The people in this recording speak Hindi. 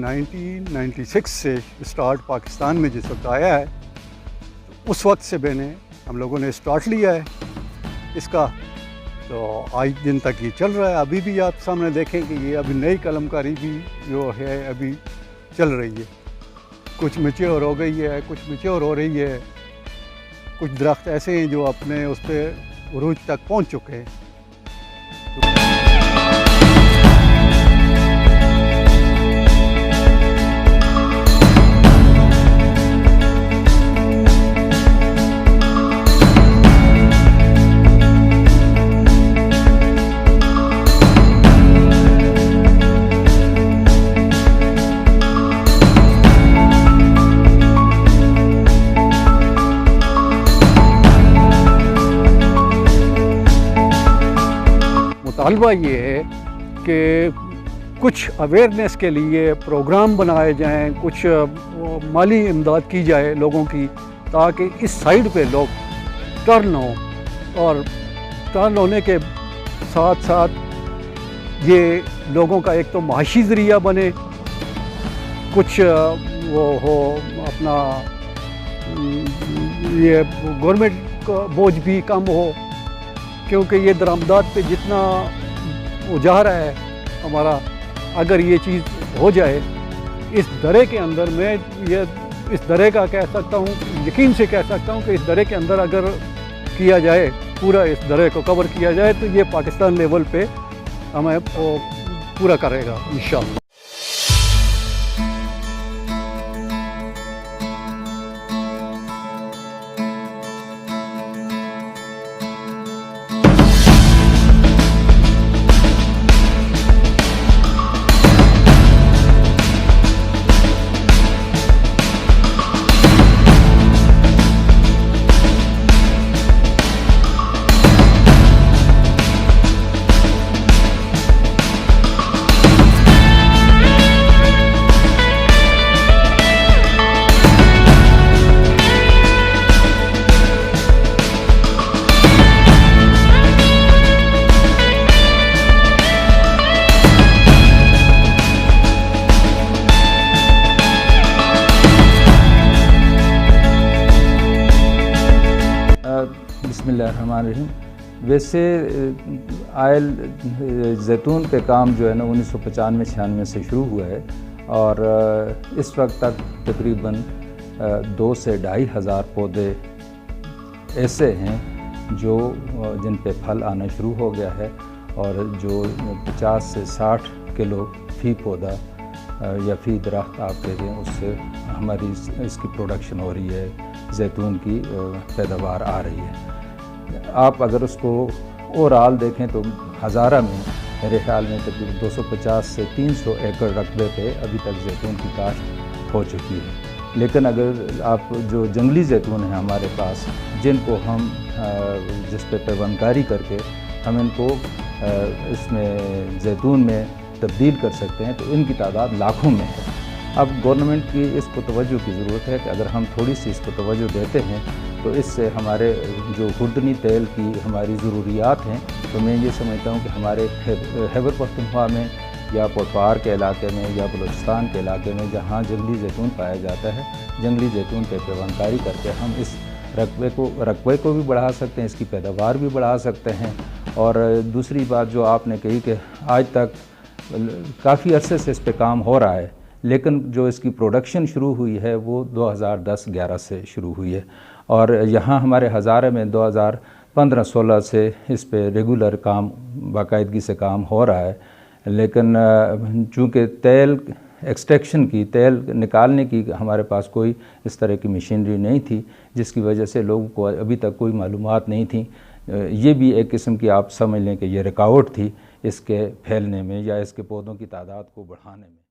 1996 से स्टार्ट पाकिस्तान में जिस वक्त आया है, तो उस वक्त से मैंने हम लोगों ने स्टार्ट लिया है इसका, तो आज दिन तक ये चल रहा है। अभी भी आप सामने देखें कि ये अभी नई कलमकारी भी जो है अभी चल रही है। कुछ मैच्योर हो गई है, कुछ मैच्योर हो रही है, कुछ दरख्त ऐसे हैं जो अपने उस पर उरूज तक पहुंच चुके हैं। मुतालबा ये है कि कुछ अवेयरनेस के लिए प्रोग्राम बनाए जाएं, कुछ माली इमदाद की जाए लोगों की, ताकि इस साइड पे लोग टर्न हो, और टर्न होने के साथ साथ ये लोगों का एक तो माशी ज़रिया बने, कुछ वो हो अपना ये गवर्नमेंट का बोझ भी कम हो, क्योंकि ये दरामदात पे जितना वो जा रहा है हमारा, अगर ये चीज़ हो जाए इस दरे के अंदर, मैं ये इस दरे का कह सकता हूँ, यकीन से कह सकता हूँ कि इस दरे के अंदर अगर किया जाए, पूरा इस दरे को कवर किया जाए, तो ये पाकिस्तान लेवल पे हमें पूरा करेगा इंशाअल्लाह। बिस्मिल्लाहिर्रहमानिर्रहीम। वैसे आयल जैतून पे काम जो है ना 1995-96 से शुरू हुआ है, और इस वक्त तक तकरीबन 2 से 2,500 हज़ार पौधे ऐसे हैं जो जिन पे फल आना शुरू हो गया है, और जो 50 से 60 किलो फी पौधा या फी दरख्त आप कह रहे हैं, उससे हमारी इसकी प्रोडक्शन हो रही है, जैतून की पैदावार आ रही है। आप अगर उसको ओवरऑल देखें तो हज़ारा में मेरे ख्याल में तकरीबन 250 से 300 एकड़ रकबे पे अभी तक जैतून की काश्त हो चुकी है। लेकिन अगर आप जो जंगली जैतून हैं हमारे पास, जिनको हम जिस पे पैबंदकारी करके हम इनको इसमें जैतून में तब्दील कर सकते हैं, तो इनकी तादाद लाखों में है। अब गवर्नमेंट की इसको तवज्जो की ज़रूरत है कि अगर हम थोड़ी सी इसको तवज्जो देते हैं, तो इससे हमारे जो खुर्दनी तेल की हमारी ज़रूरियात हैं, तो मैं ये समझता हूँ कि हमारे खैबर पख्तूनख्वा में या पोटवार के इलाके में या बलूचिस्तान के इलाके में जहाँ जंगली जैतून पाया जाता है, जंगली जैतून पे पैबंदकारी करके हम इस रकबे को भी बढ़ा सकते हैं, इसकी पैदावार भी बढ़ा सकते हैं। और दूसरी बात जो आपने कही कि आज तक काफ़ी अरसे से इस पे काम हो रहा है, लेकिन जो इसकी प्रोडक्शन शुरू हुई है वो 2010-11 से शुरू हुई है, और यहाँ हमारे हज़ारे में 2015-16 से इस पे रेगुलर काम, बाकायदगी से काम हो रहा है। लेकिन चूँकि तेल एक्सट्रैक्शन की, तेल निकालने की हमारे पास कोई इस तरह की मशीनरी नहीं थी, जिसकी वजह से लोगों को अभी तक कोई मालूमात नहीं थी। ये भी एक किस्म की आप समझ लें कि ये रुकावट थी इसके फैलने में या इसके पौधों की तादाद को बढ़ाने में।